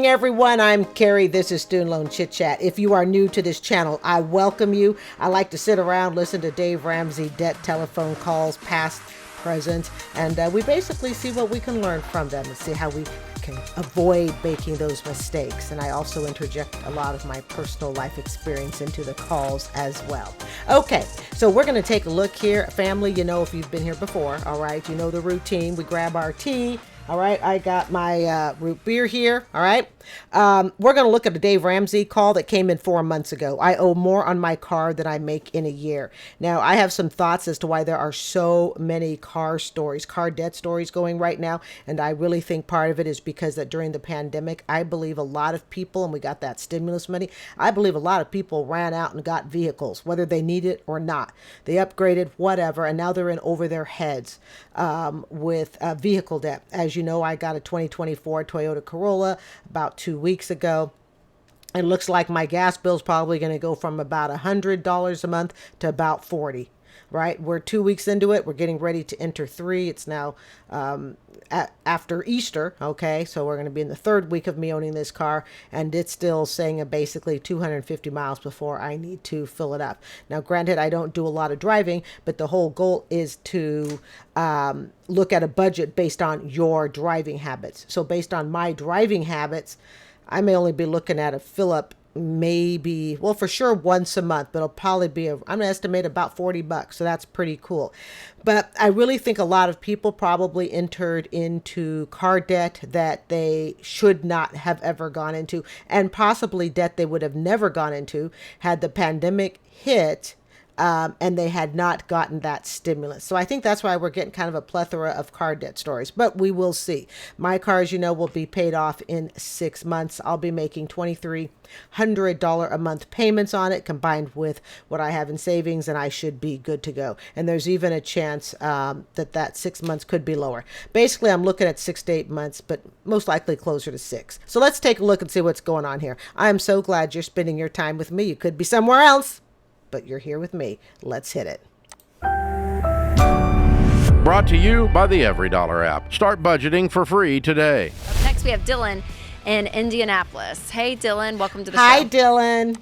Everyone, I'm Carrie. This is Student Loan Chit-Chat. If you are new to this channel, I welcome you. I like to sit around, listen to Dave Ramsey debt telephone calls, past, present, and we basically see what we can learn from them and see how we can avoid making those mistakes. And I also interject a lot of my personal life experience into the calls as well. Okay, so we're going to take a look here. Family, you know, if you've been here before, all right, you know the routine. We grab our tea. All right, I got my root beer here. All right, we're going to look at a Dave Ramsey call that came in 4 months ago. I owe more on my car than I make in a year. Now, I have some thoughts as to why there are so many car debt stories going right now. And I really think part of it is because that during the pandemic, I believe a lot of people, and we got that stimulus money, I believe a lot of people ran out and got vehicles, whether they need it or not. They upgraded, whatever, and now they're in over their heads with vehicle debt. As you know, I got a 2024 Toyota Corolla about 2 weeks ago. It looks like my gas bill is probably going to go from about $100 a month to about $40. Right? We're 2 weeks into it. We're getting ready to enter 3. It's now after Easter. Okay. So we're going to be in the 3rd week of me owning this car, and it's still saying basically 250 miles before I need to fill it up. Now, granted, I don't do a lot of driving, but the whole goal is to look at a budget based on your driving habits. So based on my driving habits, I may only be looking at a fill up maybe, well, for sure once a month, but it'll probably be, I'm going to estimate about $40. So that's pretty cool. But I really think a lot of people probably entered into car debt that they should not have ever gone into, and possibly debt they would have never gone into had the pandemic hit. And they had not gotten that stimulus. So I think that's why we're getting kind of a plethora of car debt stories, but we will see. My car, as you know, will be paid off in 6 months. I'll be making $2,300 a month payments on it, combined with what I have in savings, and I should be good to go. And there's even a chance that 6 months could be lower. Basically, I'm looking at 6 to 8 months, but most likely closer to 6. So let's take a look and see what's going on here. I am so glad you're spending your time with me. You could be somewhere else, but you're here with me. Let's hit it. Brought to you by the EveryDollar app. Start budgeting for free today. Up next, we have Dylan in Indianapolis. Hey, Dylan. Welcome to the Hi, show. Dylan.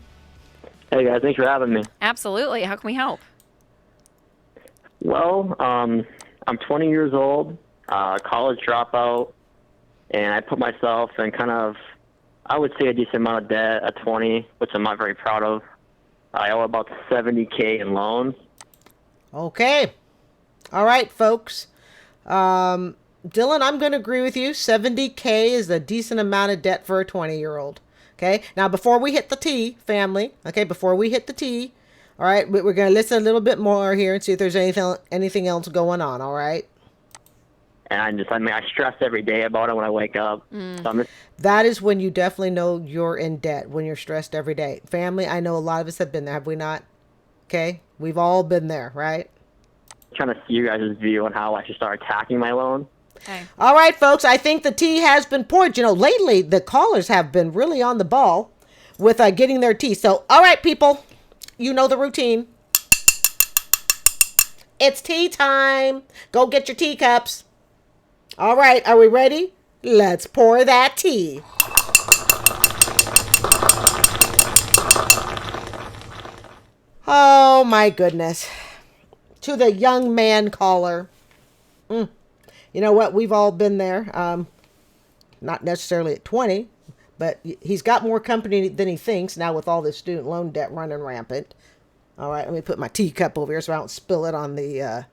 Hey guys, thanks for having me. Absolutely. How can we help? Well, I'm 20 years old, college dropout, and I put myself in kind of, I would say, a decent amount of debt at 20, which I'm not very proud of. I owe about $70K in loans. Okay. All right, folks. Dylan, I'm going to agree with you. $70K is a decent amount of debt for a 20-year-old. Okay. Now, before we hit the T, family, okay, before we hit the T, all right, we're going to listen a little bit more here and see if there's anything else going on. All right. And I stress every day about it when I wake up. So that is when you definitely know you're in debt, when you're stressed every day. Family, I know a lot of us have been there, have we not? Okay, we've all been there, right? trying to see you guys' view on how I should start attacking my loan. Okay. All right, folks, I think the tea has been poured. You know, lately the callers have been really on the ball with getting their tea. So, all right, people, you know the routine. It's tea time. Go get your teacups. All right, are we ready? Let's pour that tea. Oh, my goodness. To the young man caller. You know what? We've all been there. Not necessarily at 20, but he's got more company than he thinks now with all this student loan debt running rampant. All right, let me put my teacup over here so I don't spill it on the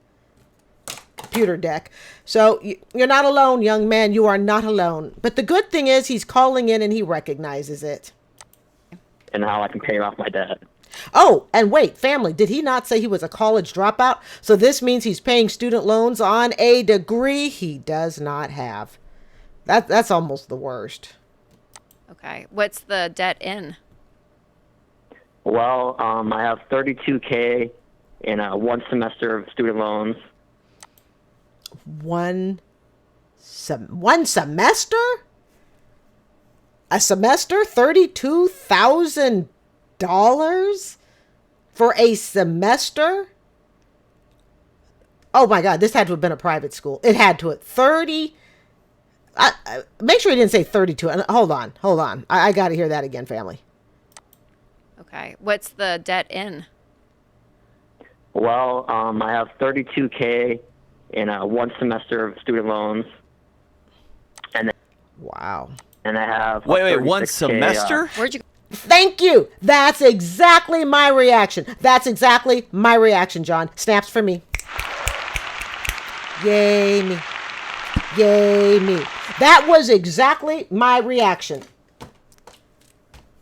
computer deck. So you're not alone, young man. You are not alone. But the good thing is he's calling in and he recognizes it. And how I can pay off my debt. Oh, and wait, family, did he not say he was a college dropout? So this means he's paying student loans on a degree he does not have. That's almost the worst. Okay. What's the debt in? Well, I have $32K in one semester of student loans. One semester? A semester? $32,000 for a semester? Oh my God, this had to have been a private school. It had to have Make sure you didn't say 32. Hold on. I got to hear that again, family. Okay. What's the debt in? Well, I have $32K in one semester of student loans, and Wow. I have Wait, $36K, one semester? Where'd you Thank you. That's exactly my reaction. John. Snaps for me. Yay me. That was exactly my reaction.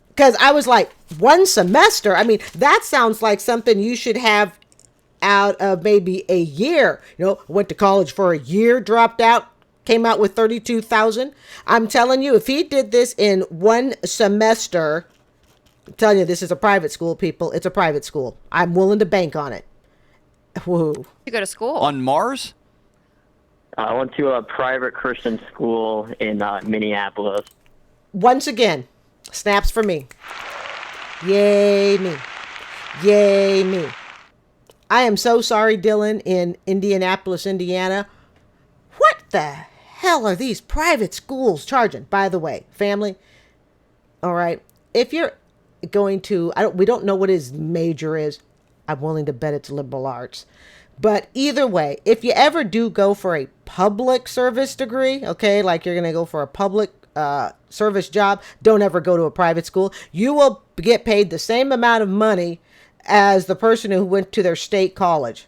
Because I was like, one semester? I mean, that sounds like something you should have out of maybe a year. Went to college for a year, dropped out, came out with 32,000. I'm telling you, if he did this in one semester, I'm telling you, this is a private school, people. It's a private school. I'm willing to bank on it. Whoa. go to school? On Mars? I went to a private Christian school in Minneapolis. Once again, snaps for me. Yay me. I am so sorry, Dylan, in Indianapolis, Indiana. What the hell are these private schools charging? By the way, family, all right, if you're going to, we don't know what his major is. I'm willing to bet it's liberal arts. But either way, if you ever do go for a public service degree, okay, like you're going to go for a public service job, don't ever go to a private school. You will get paid the same amount of money as the person who went to their state college.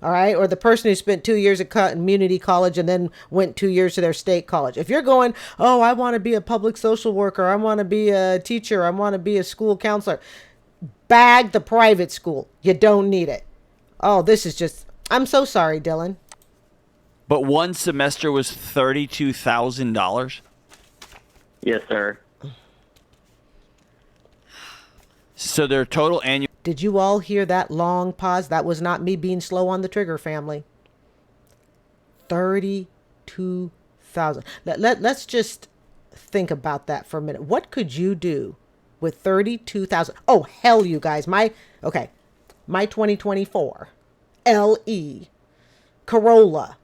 All right. Or the person who spent 2 years at community college and then went 2 years to their state college. If you're going, oh, I want to be a public social worker, I want to be a teacher, I want to be a school counselor, bag the private school. You don't need it. Oh, this is just, I'm so sorry, Dylan. But one semester was $32,000? Yes, sir. So their total annual... Did you all hear that long pause? That was not me being slow on the trigger, family. 32,000. Let's just think about that for a minute. What could you do with 32,000? Oh, hell, you guys. My 2024 LE Corolla,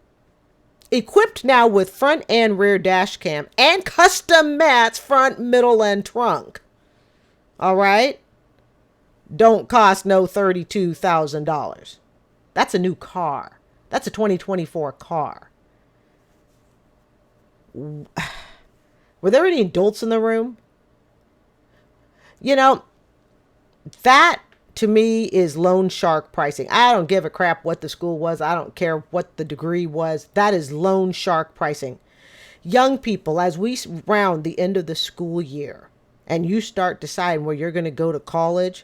equipped now with front and rear dash cam and custom mats front, middle, and trunk. All right? Don't cost no $32,000. That's a new car. That's a 2024 car. Were there any adults in the room? That to me is loan shark pricing. I don't give a crap what the school was. I don't care what the degree was. That is loan shark pricing. Young people, as we round the end of the school year and you start deciding where you're going to go to college,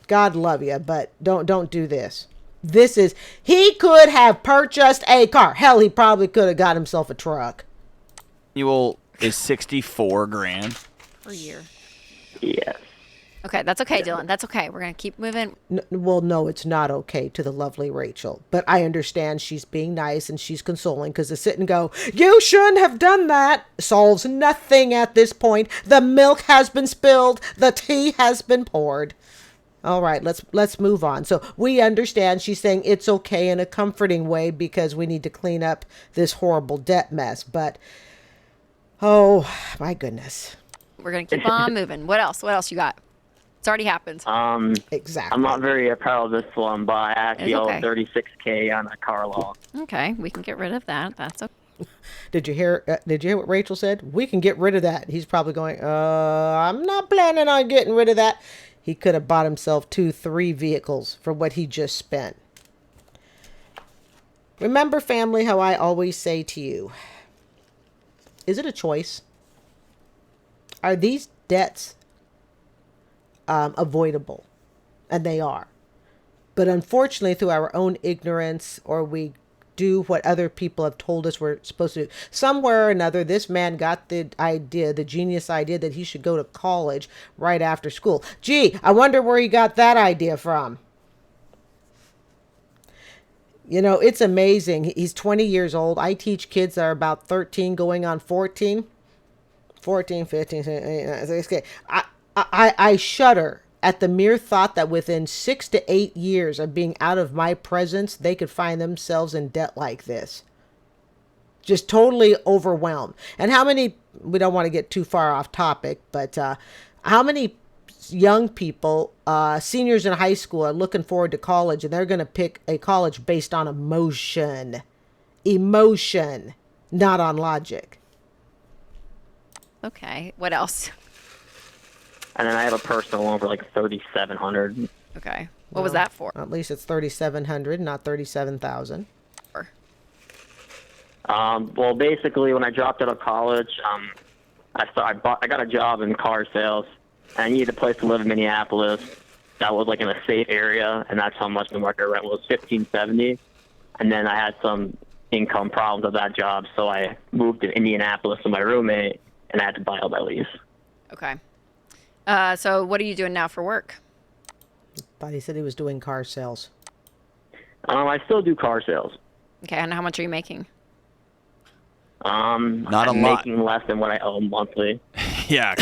God love you, but don't do this. He could have purchased a car. Hell, he probably could have got himself a truck. Annual is $64,000 per year? Yes. Okay, that's okay, Dylan. That's okay. We're going to keep moving. Well, no, it's not okay to the lovely Rachel. But I understand she's being nice and she's consoling, because to sit and go, you shouldn't have done that, solves nothing at this point. The milk has been spilled. The tea has been poured. All right, let's move on. So we understand she's saying it's okay in a comforting way because we need to clean up this horrible debt mess. But, oh, my goodness. We're going to keep on moving. What else? What else you got? It's already happened. Exactly. I'm not very proud of this one, but I actually owe okay. $36K on a car loan. Okay, we can get rid of that. That's okay. Did you hear what Rachel said? We can get rid of that. He's probably going, I'm not planning on getting rid of that. He could have bought himself 2-3 vehicles for what he just spent. Remember, family, how I always say to you, is it a choice? Are these debts avoidable? And they are. But unfortunately, through our own ignorance, or we do what other people have told us we're supposed to do. Somewhere or another, this man got the genius idea that he should go to college right after school. Gee, I wonder where he got that idea from. It's amazing. He's 20 years old. I teach kids that are about 13 going on 14. 14, 15, 16. I shudder at the mere thought that within 6 to 8 years of being out of my presence, they could find themselves in debt like this. just totally overwhelmed. And how many, we don't want to get too far off topic, but how many young people, seniors in high school, are looking forward to college, and they're going to pick a college based on emotion, not on logic. Okay. What else? And then I have a personal loan for like $3,700. Okay. What was that for? At least it's 3,700, not 37,000. Well, basically, when I dropped out of college, I got a job in car sales, and I needed a place to live in Minneapolis that was like in a safe area, and that's how much the market rent was, $1,570. And then I had some income problems with that job, so I moved to Indianapolis with my roommate, and I had to buy out my lease. Okay. So what are you doing now for work? Thought he said he was doing car sales. I still do car sales. Okay, and how much are you making? Not a I'm lot. making less than what I owe monthly. Yeah.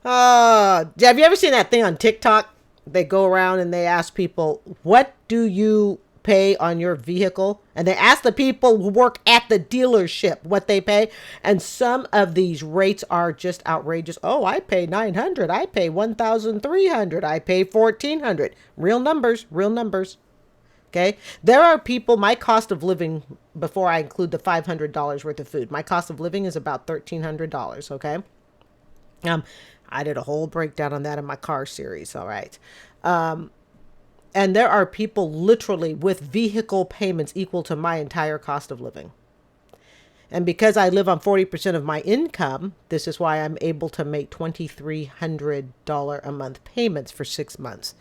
Have you ever seen that thing on TikTok? They go around and they ask people, what do you pay on your vehicle? And they ask the people who work at the dealership what they pay. And some of these rates are just outrageous. Oh, I pay $900. I pay $1,300. I pay $1,400. Real numbers. Okay. There are people, my cost of living, before I include the $500 worth of food, my cost of living is about $1,300. Okay. I did a whole breakdown on that in my car series. All right. And there are people literally with vehicle payments equal to my entire cost of living. And because I live on 40% of my income, this is why I'm able to make $2,300 a month payments for 6 months.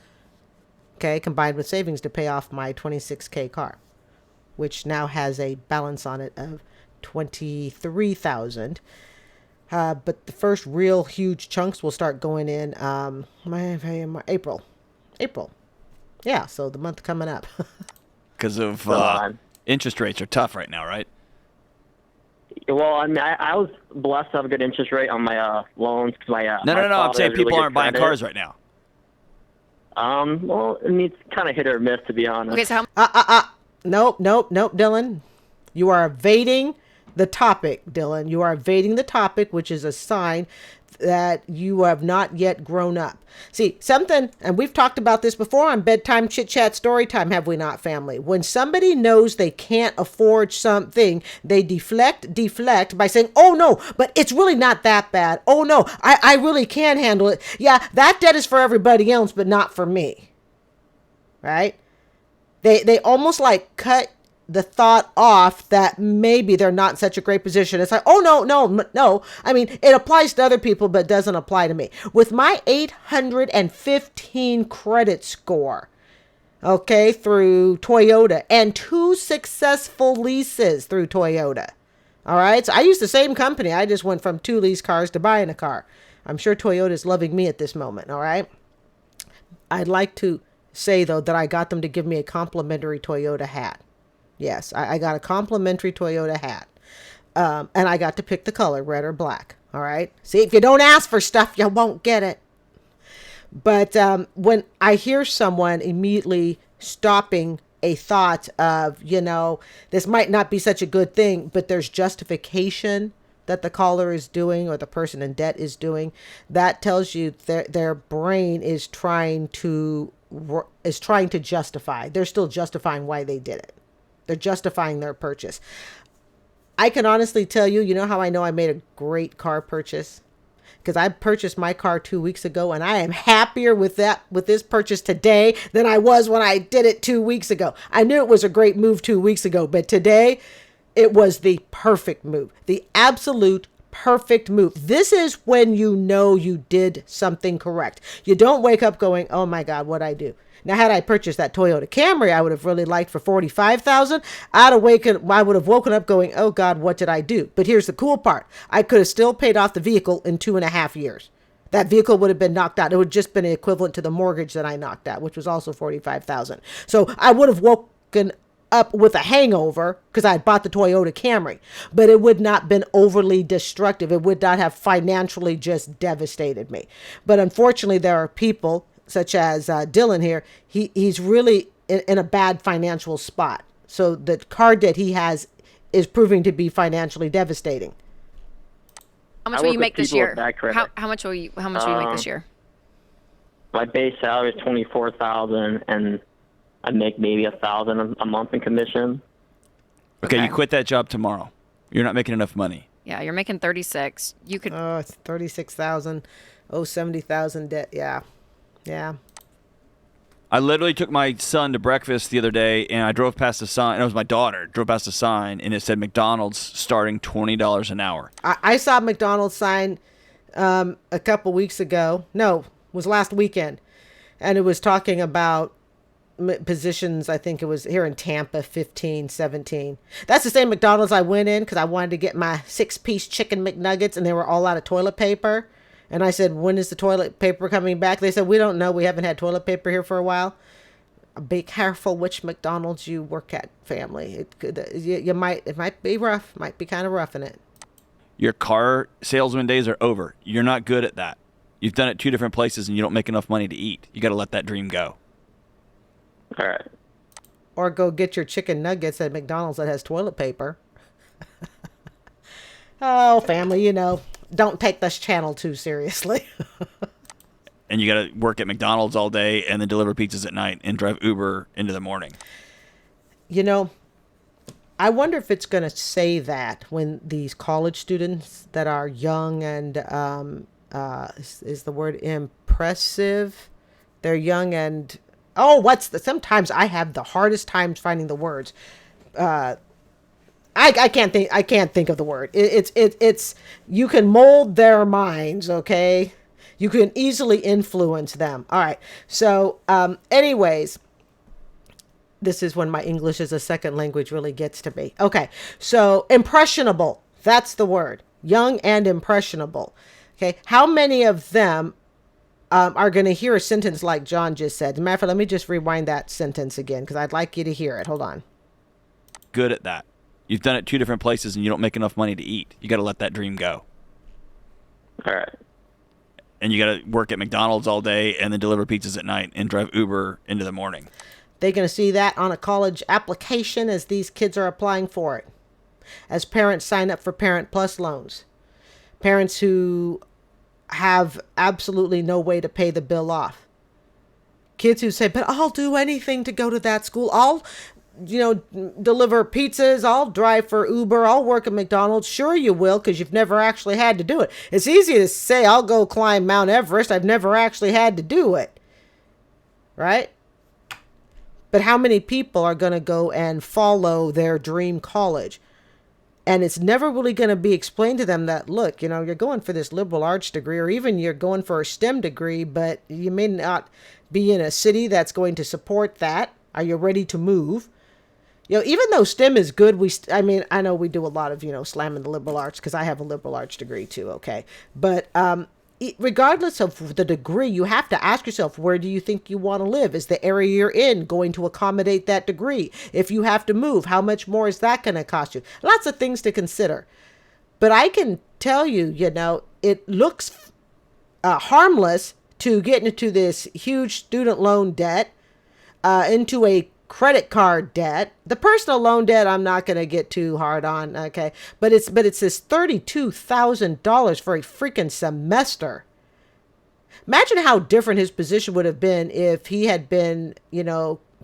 Okay, combined with savings to pay off my $26,000 car, which now has a balance on it of $23,000. But the first real huge chunks will start going in April. Yeah, so the month coming up. Because of interest rates are tough right now, right? Well, I mean, I was blessed to have a good interest rate on my loans. Cause my, No. I'm father saying has people really aren't good buying credit. cars right now. Well, I mean, it's kind of hit or miss, to be honest. Okay, so Nope, Dylan. You are evading the topic, Dylan. You are evading the topic, which is a sign that you have not yet grown up. See, something, and we've talked about this before on Bedtime Chit-Chat Story Time, have we not, family? When somebody knows they can't afford something, they deflect by saying, oh no, but it's really not that bad. Oh no, I really can handle it. Yeah, that debt is for everybody else, but not for me. Right? They almost like cut the thought off that maybe they're not in such a great position. It's like, oh, no. I mean, it applies to other people, but doesn't apply to me. With my 815 credit score, okay, through Toyota, and 2 successful leases through Toyota. All right. So I use the same company. I just went from 2 lease cars to buying a car. I'm sure Toyota is loving me at this moment. All right. I'd like to say, though, that I got them to give me a complimentary Toyota hat. Yes, I got a complimentary Toyota hat. And I got to pick the color, red or black. All right. See, if you don't ask for stuff, you won't get it. But when I hear someone immediately stopping a thought of, this might not be such a good thing, but there's justification that the caller is doing or the person in debt is doing, that tells you their brain is trying to justify. They're still justifying why they did it. They're justifying their purchase. I can honestly tell you, you know how I know I made a great car purchase? Because I purchased my car 2 weeks ago, and I am happier with this purchase today than I was when I did it 2 weeks ago. I knew it was a great move 2 weeks ago, but today it was the perfect move, the absolute perfect move. This is when you know you did something correct. You don't wake up going, oh my God, what'd I do? Now, had I purchased that Toyota Camry, I would have really liked for $45,000. I would have woken up going, oh God, what did I do? But here's the cool part. I could have still paid off the vehicle in 2.5 years. That vehicle would have been knocked out. It would have just been equivalent to the mortgage that I knocked out, which was also $45,000. So I would have woken up with a hangover because I had bought the Toyota Camry, but it would not been overly destructive. It would not have financially just devastated me. But unfortunately, there are people such as Dylan here. He's really in a bad financial spot. So the car debt he has is proving to be financially devastating. How much I will work you with make this people with year? bad credit. How much will you make this year? My base salary is $24,000, and I make maybe $1,000 a month in commission. Okay, Okay. you quit that job tomorrow. You're not making enough money. Yeah, you're making 36. You could. Oh, it's 36,000. Oh, 70,000 debt. Yeah. Yeah. I literally took my son to breakfast the other day, and I drove past a sign. It was my daughter. Drove past a sign, and it said McDonald's starting $20 an hour. I saw a McDonald's sign a couple weeks ago. No, it was last weekend. And it was talking about positions. I think it was here in Tampa, 15, 17. That's the same McDonald's I went in because I wanted to get my 6-piece chicken McNuggets, and they were all out of toilet paper. And I said, when is the toilet paper coming back? They said, we don't know. We haven't had toilet paper here for a while. Be careful which McDonald's you work at, family. It could, it might be rough. Might be kind of rough in it. Your car salesman days are over. You're not good at that. You've done it 2 different places, and you don't make enough money to eat. You got to let that dream go. All right. Or go get your chicken nuggets at McDonald's that has toilet paper. Oh, family, don't take this channel too seriously. And you got to work at McDonald's all day and then deliver pizzas at night and drive Uber into the morning. I wonder if it's going to say that when these college students that are young and, is the word impressive? They're young and, sometimes I have the hardest times finding the words. I can't think of the word. It's you can mold their minds, okay? You can easily influence them. All right. So, anyways, this is when my English as a second language really gets to me. Okay. So, impressionable. That's the word. Young and impressionable. Okay. How many of them are going to hear a sentence like John just said? As a matter of fact, let me just rewind that sentence again because I'd like you to hear it. Hold on. Good at that. You've done it 2 different places, and you don't make enough money to eat. You got to let that dream go. All right. And you got to work at McDonald's all day and then deliver pizzas at night and drive Uber into the morning. They're going to see that on a college application as these kids are applying for it. As parents sign up for Parent Plus loans. Parents who have absolutely no way to pay the bill off. Kids who say, but I'll do anything to go to that school. I'll deliver pizzas. I'll drive for Uber. I'll work at McDonald's. Sure you will, because you've never actually had to do it. It's easy to say, I'll go climb Mount Everest. I've never actually had to do it. Right? But how many people are going to go and follow their dream college? And it's never really going to be explained to them that, look, you're going for this liberal arts degree, or even you're going for a STEM degree, but you may not be in a city that's going to support that. Are you ready to move? Even though STEM is good, I know we do a lot of, slamming the liberal arts because I have a liberal arts degree too, okay? But regardless of the degree, you have to ask yourself, where do you think you want to live? Is the area you're in going to accommodate that degree? If you have to move, how much more is that going to cost you? Lots of things to consider. But I can tell you, it looks harmless to get into this huge student loan debt, into a credit card debt. The personal loan debt, I'm not going to get too hard on, okay? But it's this $32,000 for a freaking semester. Imagine how different his position would have been if he had been,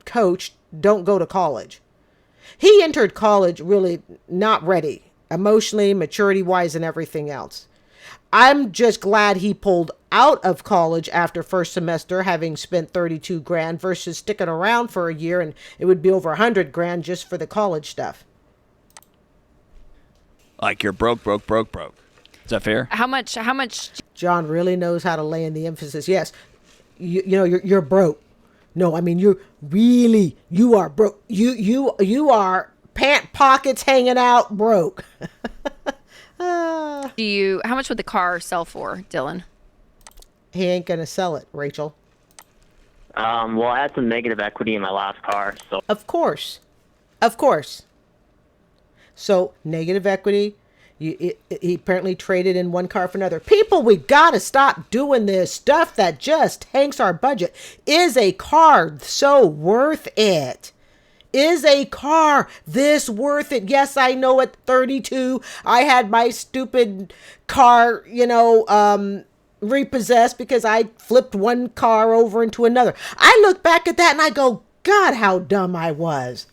coached, don't go to college. He entered college really not ready, emotionally, maturity-wise, and everything else. I'm just glad he pulled out of college after first semester, having spent $32,000 versus sticking around for a year, and it would be over $100,000 just for the college stuff. Like you're broke. Is that fair? How much? John really knows how to lay in the emphasis. Yes, you're broke. No, I mean you are broke. You are pant pockets hanging out broke. How much would the car sell for, Dylan? He ain't gonna sell it, Rachel. Well, I had some negative equity in my last car, so. Of course. So negative equity. He apparently traded in one car for another. People, we gotta stop doing this stuff that just tanks our budget. Is a car so worth it? Is a car this worth it? Yes, I know at 32, I had my stupid car, repossessed because I flipped one car over into another. I look back at that and I go, God, how dumb I was.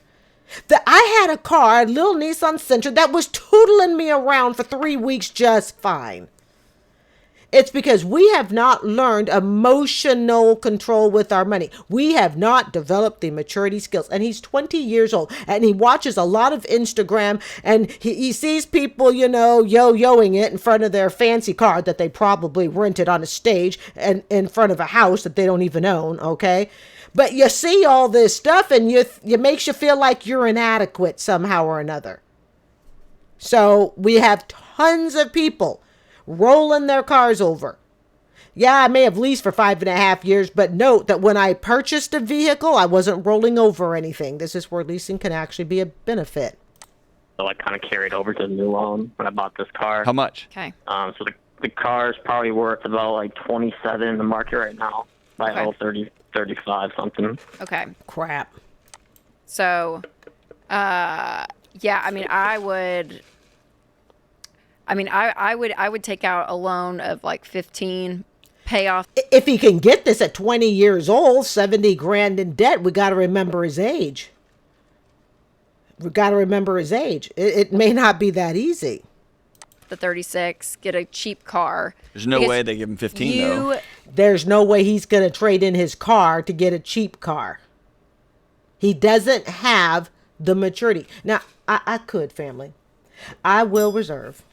That I had a car, a little Nissan Sentra, that was tootling me around for 3 weeks just fine. It's because we have not learned emotional control with our money. We have not developed the maturity skills. And he's 20 years old and he watches a lot of Instagram and he sees people, yo-yoing it in front of their fancy car that they probably rented on a stage and in front of a house that they don't even own. Okay. But you see all this stuff and it makes you feel like you're inadequate somehow or another. So we have tons of people rolling their cars over. Yeah, I may have leased for 5.5 years, but note that when I purchased a vehicle, I wasn't rolling over anything. This is where leasing can actually be a benefit. So I kind of carried over to the new loan when I bought this car. How much? Okay. So the car is probably worth about like 27 in the market right now. By Okay. 30, 35 something. Okay. Crap. So, I would take out a loan of like 15, pay off. If he can get this at 20 years old, 70 grand in debt, we got to remember his age. It may not be that easy. The 36, get a cheap car. There's no Because way they give him 15 though. There's no way he's going to trade in his car to get a cheap car. He doesn't have the maturity. Now, I could, family. I will reserve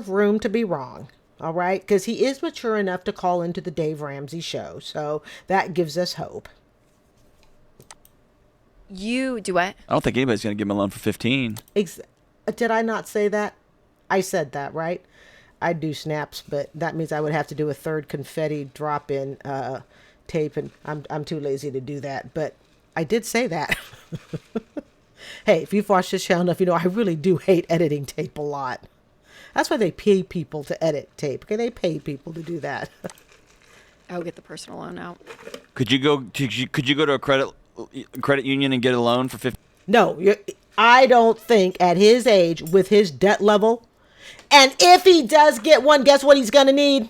room to be wrong. All right? Because he is mature enough to call into the Dave Ramsey show. So that gives us hope. You do what? I don't think anybody's going to give him a loan for 15. Did I not say that? I said that, right? I do snaps, but that means I would have to do a third confetti drop-in tape, and I'm too lazy to do that. But I did say that. Hey, if you've watched this channel enough, I really do hate editing tape a lot. That's why they pay people to edit tape. Okay, they pay people to do that. I'll get the personal loan out. Could you go to a credit union and get a loan for 15? No, I don't think at his age, with his debt level, and if he does get one, guess what he's going to need?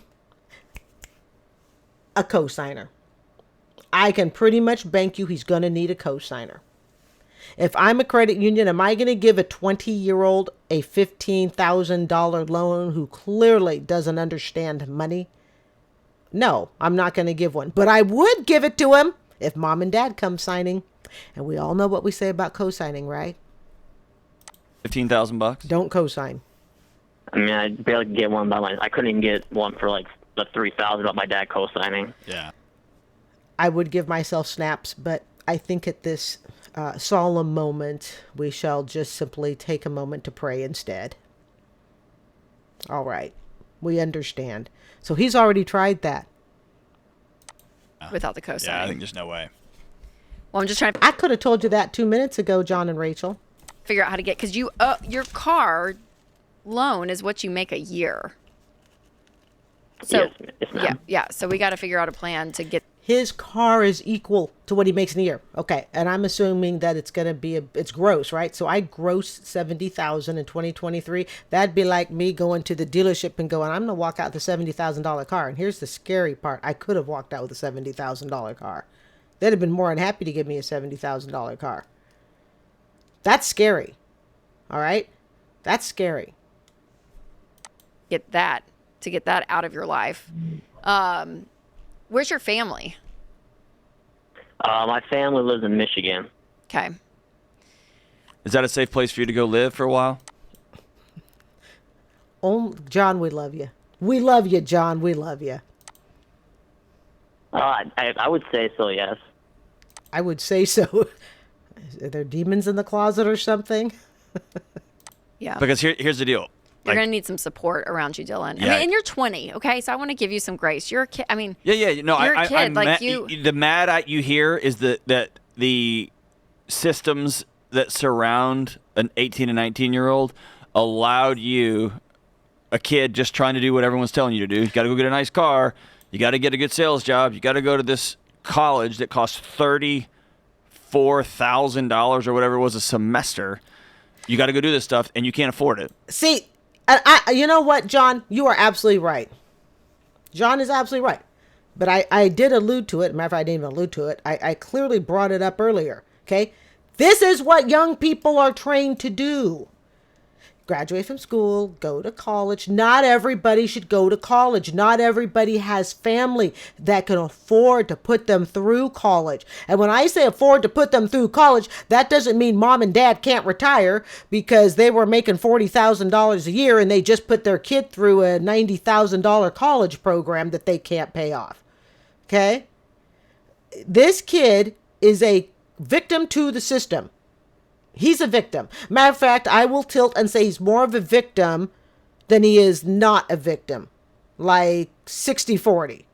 A cosigner. I can pretty much bank you he's going to need a cosigner. If I'm a credit union, am I going to give a 20-year-old a $15,000 loan who clearly doesn't understand money? No, I'm not going to give one. But I would give it to him if mom and dad come signing. And we all know what we say about co-signing, right? $15,000? Don't co-sign. I mean, I barely could get one I couldn't even get one for like the 3,000 about my dad co-signing. Yeah. I would give myself snaps, but I think at this solemn moment, we shall just simply take a moment to pray instead. All right. We understand. So he's already tried that. Without the cosigning. Yeah, I think there's no way. Well, I'm just trying to I could have told you that 2 minutes ago, John and Rachel. figure out how to get, because your car loan is what you make a year. So Yes, ma'am. yeah. So we got to figure out a plan to get. His car is equal to what he makes in a year. Okay. And I'm assuming that it's going to be, it's gross, right? So I gross 70,000 in 2023. That'd be like me going to the dealership and going, I'm going to walk out the $70,000 car. And here's the scary part. I could have walked out with a $70,000 car. They'd have been more than happy to give me a $70,000 car. That's scary. All right. That's scary. Get that out of your life. Where's your family? My family lives in Michigan. Okay. Is that a safe place for you to go live for a while? Oh, John, we love you. We love you, John. We love you. I would say so, yes. I would say so. Are there demons in the closet or something? Yeah. Because here's the deal. You're going to need some support around you, Dylan. Yeah. I mean, and you're 20, okay? So I want to give you some grace. You're a kid. I mean, Yeah. No, you're a kid. I'm like mad, the mad at you here is that the systems that surround an 18 and 19-year-old allowed you, a kid just trying to do what everyone's telling you to do. You got to go get a nice car. You got to get a good sales job. You got to go to this college that costs $4,000 or whatever it was a semester. You got to go do this stuff, and you can't afford it. See, you know what, John? You are absolutely right. John is absolutely right. But I did allude to it. Matter of fact, I didn't even allude to it. I clearly brought it up earlier. Okay? This is what young people are trained to do. Graduate from school, go to college. Not everybody should go to college. Not everybody has family that can afford to put them through college. And when I say afford to put them through college, that doesn't mean mom and dad can't retire because they were making $40,000 a year and they just put their kid through a $90,000 college program that they can't pay off. Okay? This kid is a victim to the system. He's a victim. Matter of fact, I will tilt and say he's more of a victim than he is not a victim. Like 60-40.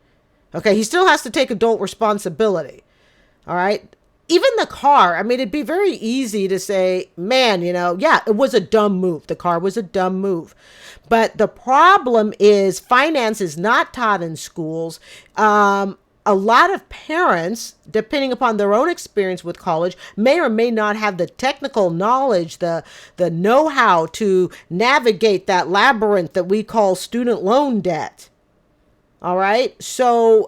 Okay, he still has to take adult responsibility. All right? Even the car, I mean, it'd be very easy to say, man, yeah, it was a dumb move. The car was a dumb move. But the problem is finance is not taught in schools. A lot of parents, depending upon their own experience with college, may or may not have the technical knowledge, the know-how to navigate that labyrinth that we call student loan debt. All right? So,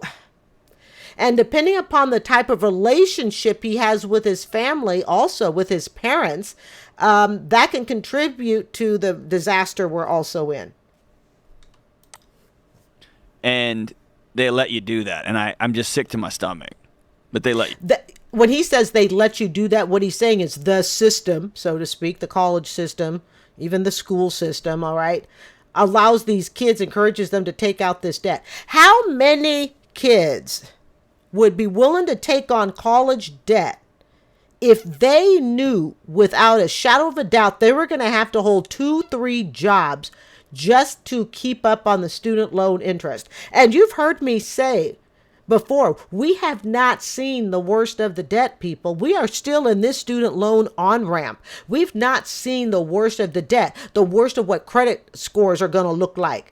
and depending upon the type of relationship he has with his family, also with his parents, that can contribute to the disaster we're also in. And they let you do that, and I'm just sick to my stomach. But they let you. When he says they let you do that, what he's saying is the system, so to speak, the college system, even the school system, all right, allows these kids, encourages them to take out this debt. How many kids would be willing to take on college debt if they knew without a shadow of a doubt they were going to have to hold 2-3 jobs just to keep up on the student loan interest? And you've heard me say before, we have not seen the worst of the debt, people. We are still in this student loan on-ramp. We've not seen the worst of the debt, the worst of what credit scores are going to look like.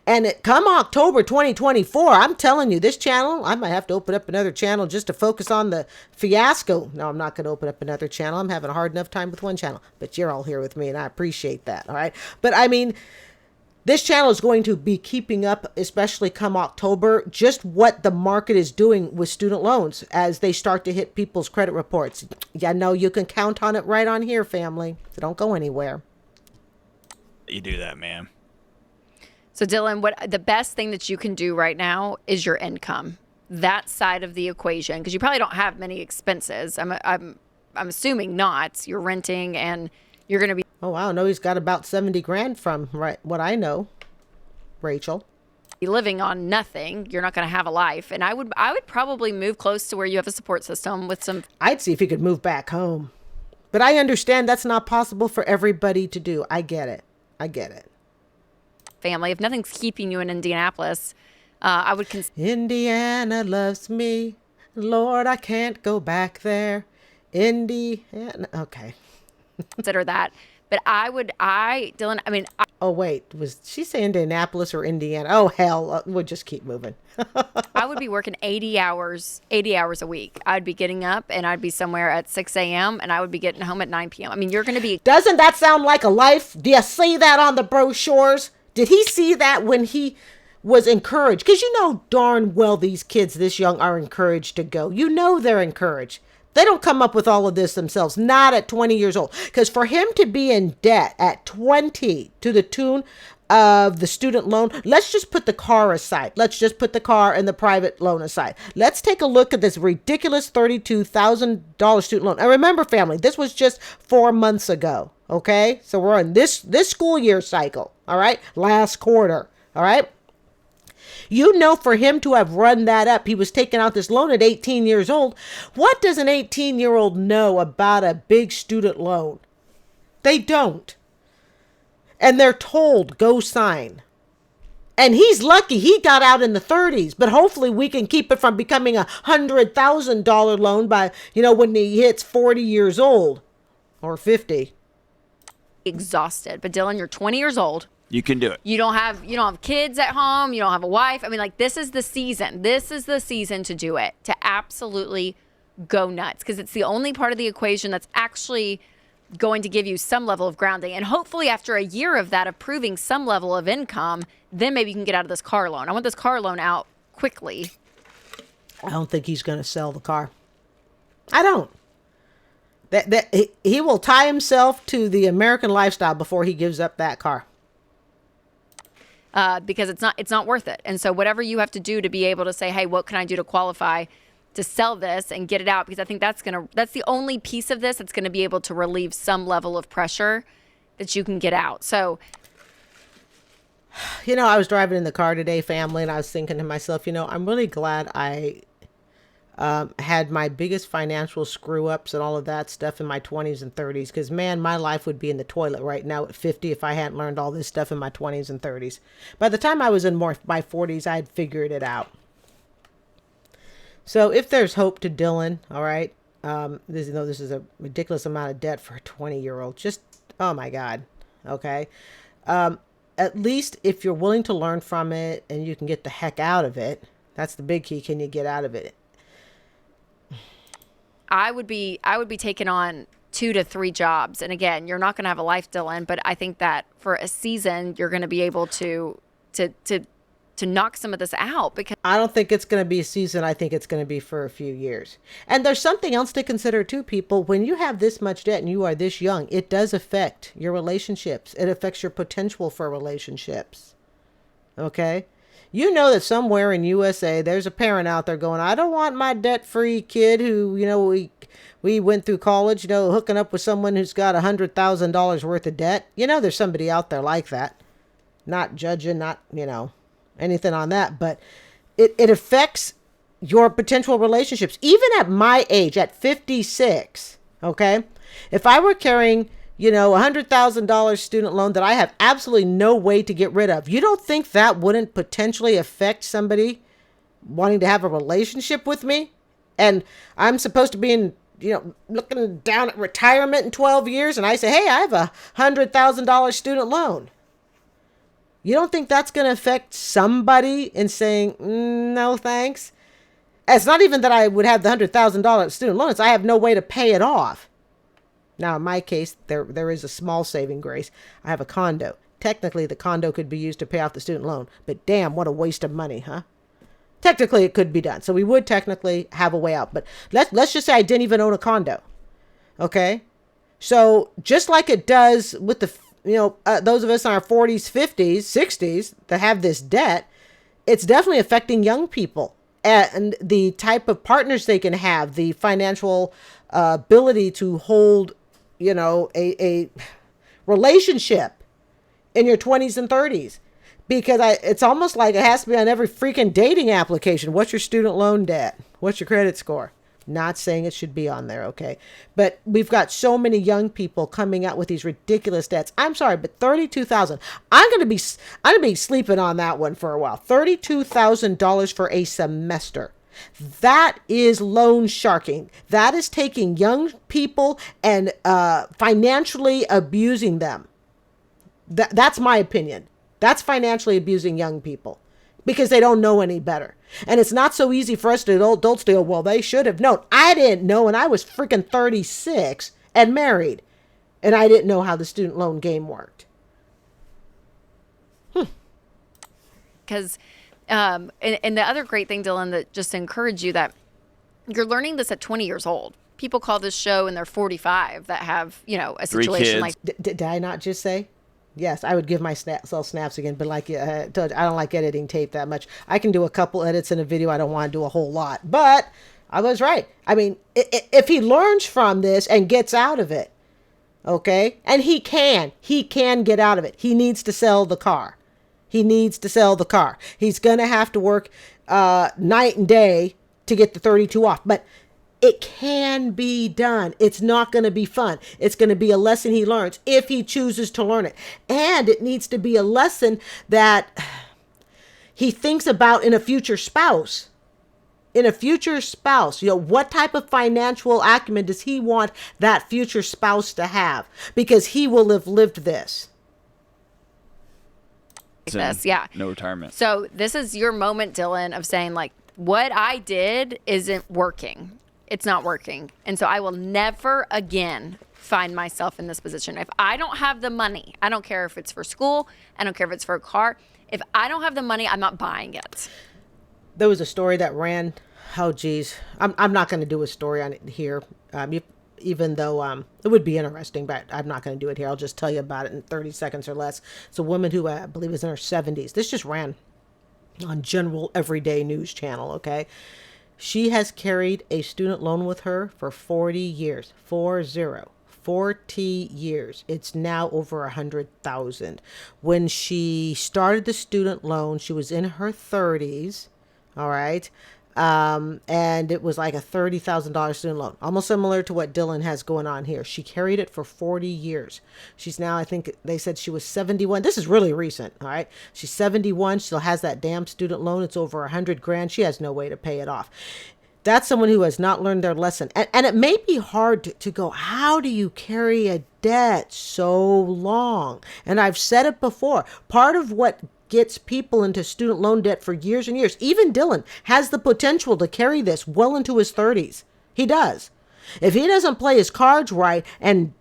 And come October 2024, I'm telling you, this channel, I might have to open up another channel just to focus on the fiasco. No, I'm not going to open up another channel. I'm having a hard enough time with one channel. But you're all here with me, and I appreciate that, all right? But I mean, this channel is going to be keeping up, especially come October, just what the market is doing with student loans as they start to hit people's credit reports. Yeah, no, you can count on it right on here, family. So don't go anywhere. You do that, man. So Dylan, what the best thing that you can do right now is your income. That side of the equation, because you probably don't have many expenses. I'm assuming not. You're renting and you're going to be. Oh, wow. No, he's got about 70 grand from what I know, Rachel. Living on nothing. You're not going to have a life. And I would probably move close to where you have a support system with some. I'd see if he could move back home. But I understand that's not possible for everybody to do. I get it. Family. If nothing's keeping you in Indianapolis, I would Indiana loves me. Lord, I can't go back there. Indiana. Okay. consider that. But Dylan, I mean. Oh, wait. Was she saying Indianapolis or Indiana? Oh, hell. We'll just keep moving. I would be working 80 hours a week. I'd be getting up and I'd be somewhere at 6 a.m. and I would be getting home at 9 p.m. I mean, you're going to be. Doesn't that sound like a life? Do you see that on the brochures? Did he see that when he was encouraged? Because you know darn well these kids this young are encouraged to go. You know they're encouraged. They don't come up with all of this themselves, not at 20 years old. Because for him to be in debt at 20 to the tune of the student loan, let's just put the car aside. Let's just put the car and the private loan aside. Let's take a look at this ridiculous $32,000 student loan. And remember, family, this was just 4 months ago. Okay, so we're on this school year cycle. All right, last quarter. All right. You know, for him to have run that up, he was taking out this loan at 18 years old. What does an 18-year-old know about a big student loan? They don't. And they're told, go sign. And he's lucky he got out in the 30s, but hopefully we can keep it from becoming a $100,000 loan by, when he hits 40 years old or 50. Exhausted. But Dylan, you're 20 years old. You can do it. You don't have kids at home. You don't have a wife. I mean, like, this is the season. This is the season to do it, to absolutely go nuts, because it's the only part of the equation that's actually going to give you some level of grounding. And hopefully after a year of that, of proving some level of income, then maybe you can get out of this car loan. I want this car loan out quickly. I don't think he's going to sell the car. I don't. He will tie himself to the American lifestyle before he gives up that car. Because it's not worth it. And so whatever you have to do to be able to say, hey, what can I do to qualify to sell this and get it out? Because I think that's the only piece of this that's going to be able to relieve some level of pressure that you can get out. So, I was driving in the car today, family, and I was thinking to myself, I'm really glad I had my biggest financial screw ups and all of that stuff in my 20s and 30s. Because, man, my life would be in the toilet right now at 50 if I hadn't learned all this stuff in my 20s and 30s. By the time I was in my 40s, I had figured it out. So if there's hope to Dylan, all right, this is a ridiculous amount of debt for a 20-year-old. Just, oh, my God. Okay. At least if you're willing to learn from it and you can get the heck out of it, that's the big key. Can you get out of it? I would be taking on 2 to 3 jobs. And again, you're not going to have a life, Dylan, but I think that for a season, you're going to be able to knock some of this out. Because I don't think it's going to be a season. I think it's going to be for a few years. And there's something else to consider too, people. When you have this much debt and you are this young, it does affect your relationships. It affects your potential for relationships. Okay? You know that somewhere in USA, there's a parent out there going, I don't want my debt-free kid who, we went through college, hooking up with someone who's got $100,000 worth of debt. There's somebody out there like that. Not judging, not, anything on that, but it affects your potential relationships. Even at my age, at 56, okay? If I were carrying, $100,000 student loan that I have absolutely no way to get rid of, you don't think that wouldn't potentially affect somebody wanting to have a relationship with me? And I'm supposed to be in, looking down at retirement in 12 years, and I say, hey, I have a $100,000 student loan. You don't think that's going to affect somebody in saying, no, thanks? It's not even that I would have the $100,000 student loans. I have no way to pay it off. Now, in my case, there is a small saving grace. I have a condo. Technically, the condo could be used to pay off the student loan. But damn, what a waste of money, huh? Technically, it could be done. So we would technically have a way out. But let's just say I didn't even own a condo. Okay? So just like it does with the those of us in our 40s, 50s, 60s that have this debt, it's definitely affecting young people and the type of partners they can have, the financial ability to hold, a relationship in your 20s and 30s. Because it's almost like it has to be on every freaking dating application. What's your student loan debt? What's your credit score? Not saying it should be on there, okay? But we've got so many young people coming out with these ridiculous debts. I'm sorry, but $32,000. I'm gonna be sleeping on that one for a while. $32,000 for a semester. That is loan sharking. That is taking young people and financially abusing them. That's my opinion. That's financially abusing young people because they don't know any better. And it's not so easy for us to adults to go, well, they should have known. I didn't know, and I was freaking 36 and married, and I didn't know how the student loan game worked. Because, and the other great thing, Dylan, that just to encourage you that you're learning this at 20 years old. People call this show and they're 45 that have, a situation like. Did I not just say? Yes, I would give myself snaps again, but like I told you, I don't like editing tape that much. I can do a couple edits in a video. I don't want to do a whole lot, but I was right. I mean, if he learns from this and gets out of it, okay, and he can get out of it. He needs to sell the car. He's going to have to work night and day to get the 32 off, but it can be done. It's not going to be fun. It's going to be a lesson he learns if he chooses to learn it. And it needs to be a lesson that he thinks about in a future spouse. What type of financial acumen does he want that future spouse to have? Because he will have lived this. This, yeah. No retirement. So this is your moment, Dylan, of saying like, what I did isn't working. It's not working. And so I will never again find myself in this position. If I don't have the money, I don't care if it's for school, I don't care if it's for a car. If I don't have the money, I'm not buying it. There was a story that ran. Oh, geez. I'm not going to do a story on it here, even though it would be interesting, but I'm not going to do it here. I'll just tell you about it in 30 seconds or less. It's a woman who I believe is in her 70s. This just ran on general everyday news channel, okay? She has carried a student loan with her for 40 years. 40 years. It's now over 100,000. When she started the student loan, she was in her 30s. All right. And it was like a $30,000 student loan, almost similar to what Dylan has going on here. She carried it for 40 years. She's now, I think they said she was 71. This is really recent. All right. She's 71. Still has that damn student loan. It's over 100 grand. She has no way to pay it off. That's someone who has not learned their lesson. And it may be hard to go, how do you carry a debt so long? And I've said it before. Part of what gets people into student loan debt for years and years, even Dylan has the potential to carry this well into his 30s. He does. If he doesn't play his cards right and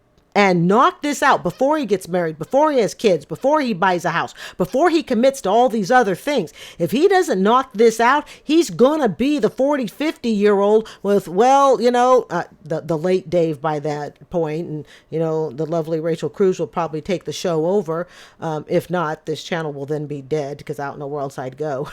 knock this out before he gets married, before he has kids, before he buys a house, before he commits to all these other things. If he doesn't knock this out, he's going to be the 40, 50-year-old with, the late Dave by that point. And, the lovely Rachel Cruz will probably take the show over. If not, this channel will then be dead because I don't know where else I'd go.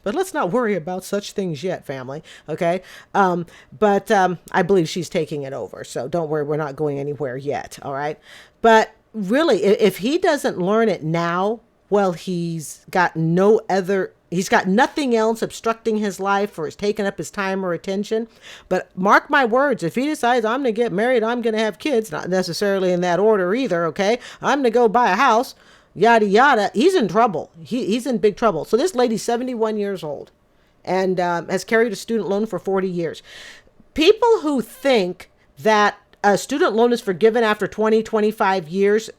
But let's not worry about such things yet, family. Okay. But I believe she's taking it over. So don't worry. We're not going anywhere yet. All right. But really, if he doesn't learn it now, well, he's got nothing else obstructing his life or is taking up his time or attention. But mark my words, if he decides I'm going to get married, I'm going to have kids, not necessarily in that order either. Okay. I'm going to go buy a house. Yada, yada. He's in trouble. He's in big trouble. So this lady's 71 years old and has carried a student loan for 40 years. People who think that a student loan is forgiven after 20, 25 years,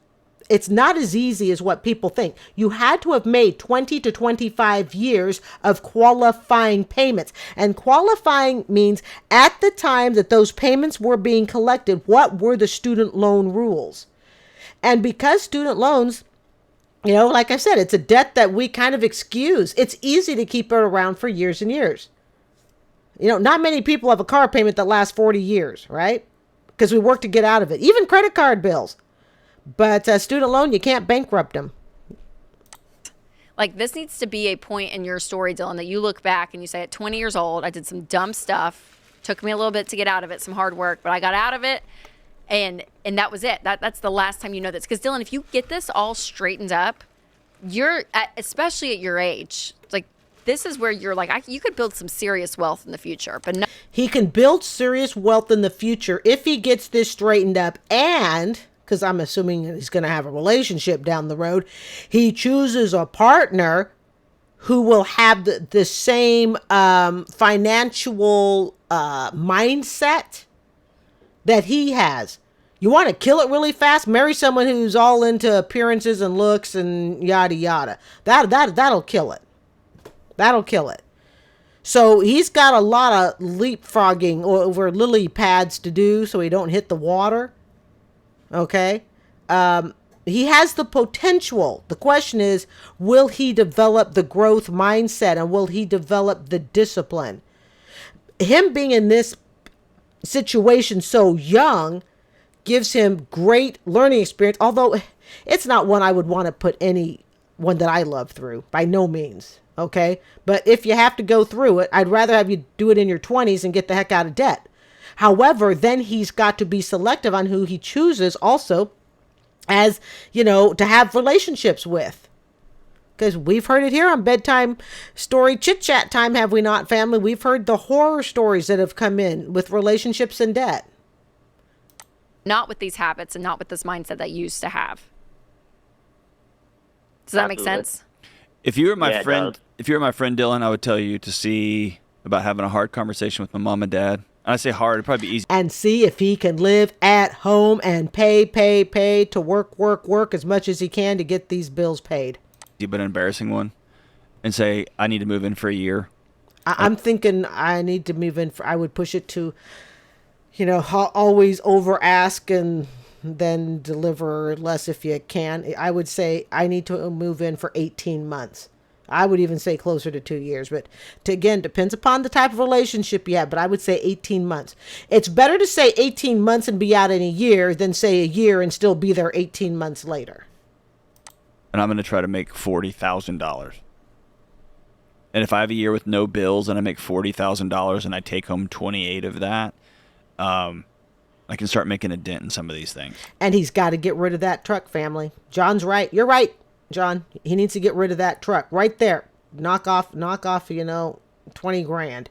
it's not as easy as what people think. You had to have made 20 to 25 years of qualifying payments. And qualifying means at the time that those payments were being collected, what were the student loan rules? And because student loans, like I said, it's a debt that we kind of excuse. It's easy to keep it around for years and years. Not many people have a car payment that lasts 40 years, right? Because we work to get out of it. Even credit card bills. But student loan, you can't bankrupt them. Like, this needs to be a point in your story, Dylan, that you look back and you say, at 20 years old, I did some dumb stuff. Took me a little bit to get out of it, some hard work, but I got out of it. And that was it. That's the last time you know this. Because, Dylan, if you get this all straightened up, especially at your age, like, this is where you're like, you could build some serious wealth in the future. But no. He can build serious wealth in the future if he gets this straightened up. And, because I'm assuming he's going to have a relationship down the road, he chooses a partner who will have the same financial mindset that he has. You want to kill it really fast? Marry someone who's all into appearances and looks and yada yada. That'll kill it. That'll kill it. So he's got a lot of leapfrogging over lily pads to do so he don't hit the water. Okay? He has the potential. The question is, will he develop the growth mindset and will he develop the discipline? Him being in this situation so young gives him great learning experience, although it's not one I would want to put anyone that I love through, by no means. Okay. But if you have to go through it, I'd rather have you do it in your 20s and get the heck out of debt. However, then he's got to be selective on who he chooses also, as to have relationships with. Because we've heard it here on Bedtime Story Chit-Chat Time, have we not, family? We've heard the horror stories that have come in with relationships and debt. Not with these habits and not with this mindset that you used to have. Does that make sense? If you were my friend, Dylan, I would tell you to see about having a hard conversation with my mom and dad. And I say hard, it'd probably be easy. And see if he can live at home and pay to work as much as he can to get these bills paid. But an embarrassing one. And say, I need to move in for a year. I'm thinking I need to move in I would push it to, always over ask and then deliver less if you can. I would say I need to move in for 18 months. I would even say closer to 2 years, but again, depends upon the type of relationship you have, but I would say 18 months. It's better to say 18 months and be out in a year than say a year and still be there 18 months later. And I'm going to try to make $40,000. And if I have a year with no bills and I make $40,000 and I take home 28 of that, I can start making a dent in some of these things. And he's got to get rid of that truck, family. John's right. You're right, John. He needs to get rid of that truck right there. Knock off, 20 grand.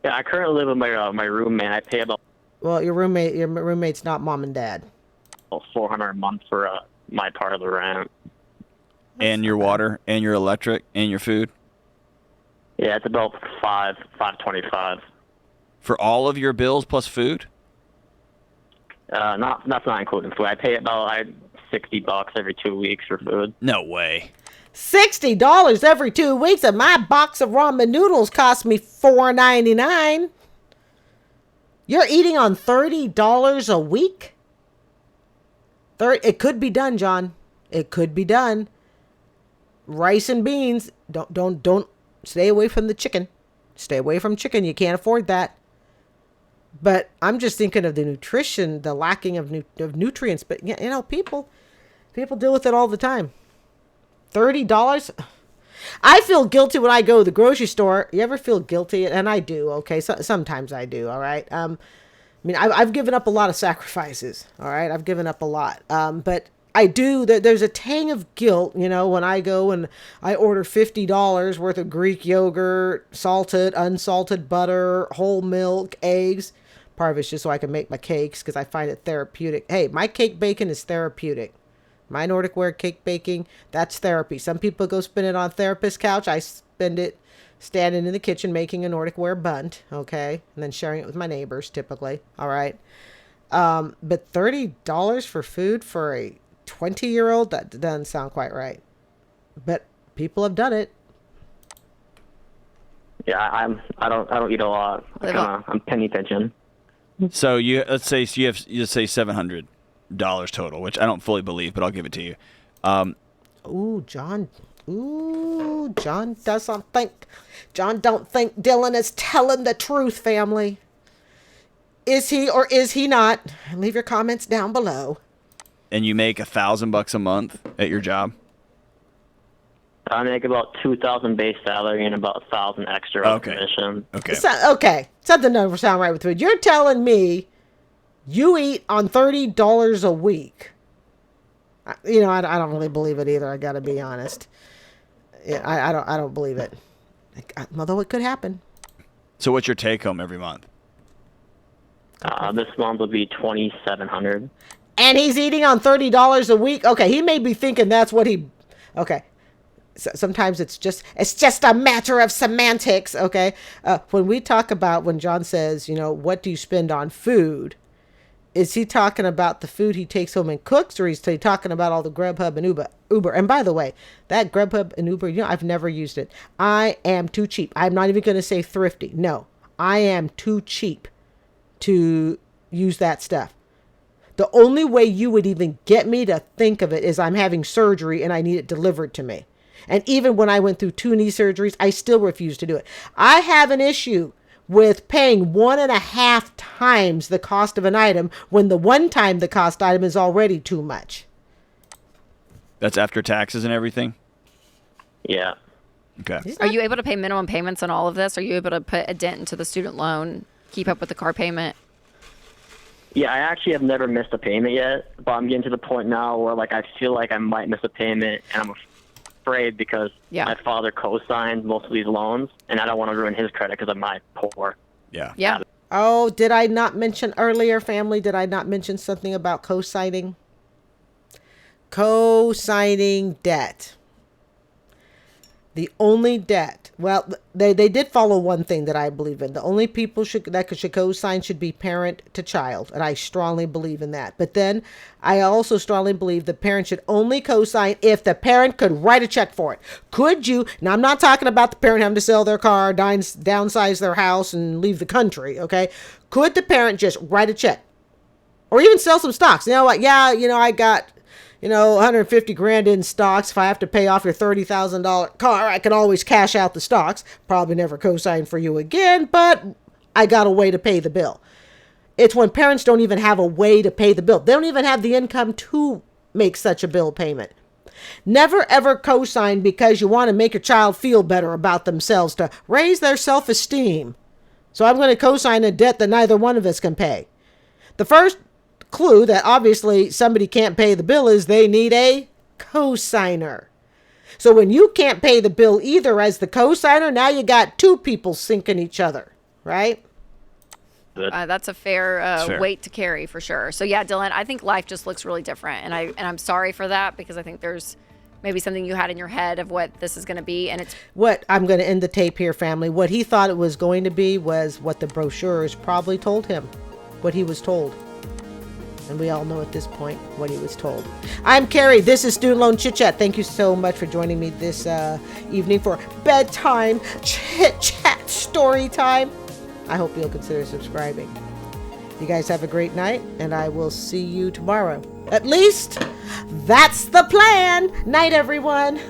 Yeah, I currently live with my roommate. I pay about Well, your roommate's not mom and dad. $400 a month for my part of the rent. And your water, and your electric, and your food. Yeah, it's about $525. For all of your bills plus food? That's not including food. I pay about $60 every 2 weeks for food. No way. $60 every 2 weeks, and my box of ramen noodles cost me $4.99. You're eating on $30 a week? It could be done, John. It could be done. Rice and beans. Don't stay away from the chicken. Stay away from chicken. You can't afford that. But I'm just thinking of the nutrition, the lacking of nutrients. But people deal with it all the time. $30. I feel guilty when I go to the grocery store. You ever feel guilty? And I do. Okay, sometimes I do. All right. I've given up a lot of sacrifices. All right, I've given up a lot. But I do. There's a tang of guilt, when I go and I order $50 worth of Greek yogurt, salted, unsalted butter, whole milk, eggs. Part of it's just so I can make my cakes because I find it therapeutic. Hey, my cake baking is therapeutic. My Nordic Ware cake baking, that's therapy. Some people go spend it on therapist couch. I spend it standing in the kitchen making a Nordic Ware bunt, okay? And then sharing it with my neighbors, typically, all right? But $30 for food for a 20-year-old, that doesn't sound quite right. But people have done it. Yeah, I don't eat a lot. I'm penny pinching. So let's say $700 total, which I don't fully believe, but I'll give it to you. John don't think Dylan is telling the truth, family. Is he or is he not? Leave your comments down below. And you make $1,000 a month at your job? I make about $2,000 base salary and about $1,000 extra on commission. Okay. Something doesn't sound right with food. You're telling me you eat on $30 a week. I don't really believe it either. I got to be honest. Yeah, I don't believe it. Although it could happen. So what's your take home every month? This month will be $2,700. And he's eating on $30 a week. Okay, he may be thinking that's what he. Okay. Sometimes it's just a matter of semantics, okay? When we talk about, when John says, what do you spend on food, is he talking about the food he takes home and cooks, or is he talking about all the Grubhub and Uber? And by the way, that Grubhub and Uber, I've never used it. I am too cheap. I'm not even going to say thrifty. No, I am too cheap to use that stuff. The only way you would even get me to think of it is I'm having surgery and I need it delivered to me. And even when I went through 2 knee surgeries, I still refuse to do it. I have an issue with paying 1.5 times the cost of an item when the one time the cost item is already too much. That's after taxes and everything? Yeah. Okay. Are you able to pay minimum payments on all of this? Are you able to put a dent into the student loan, keep up with the car payment? Yeah, I actually have never missed a payment yet, but I'm getting to the point now where I feel like I might miss a payment, and I'm afraid because my father co-signed most of these loans, and I don't want to ruin his credit because I'm poor. Yeah. Yeah. Oh, did I not mention earlier, family? Did I not mention something about co-signing? Co-signing debt. The only debt, well, they did follow one thing that I believe in. The only people should co-sign should be parent to child, and I strongly believe in that. But then I also strongly believe the parent should only co-sign if the parent could write a check for it. Could you? Now, I'm not talking about the parent having to sell their car, downsize their house, and leave the country, okay? Could the parent just write a check? Or even sell some stocks? You know what? Yeah, I got 150 grand in stocks. If I have to pay off your $30,000 car, I can always cash out the stocks. Probably never co-sign for you again, but I got a way to pay the bill. It's when parents don't even have a way to pay the bill. They don't even have the income to make such a bill payment. Never ever co-sign because you want to make your child feel better about themselves, to raise their self-esteem. So I'm going to co-sign a debt that neither one of us can pay. The first clue that obviously somebody can't pay the bill is they need a co-signer. So when you can't pay the bill either as the co-signer, now you got two people sinking each other, right? That's a fair weight to carry for sure. So yeah, Dylan, I think life just looks really different, and I'm sorry for that, because I think there's maybe something you had in your head of what this is going to be, and it's what I'm going to end the tape here, family. What he thought it was going to be was what the brochures probably told him, what he was told. And we all know at this point what he was told. I'm Carrie. This is Student Loan Chit-Chat. Thank you so much for joining me this evening for bedtime chit-chat story time. I hope you'll consider subscribing. You guys have a great night, and I will see you tomorrow. At least that's the plan. Night, everyone.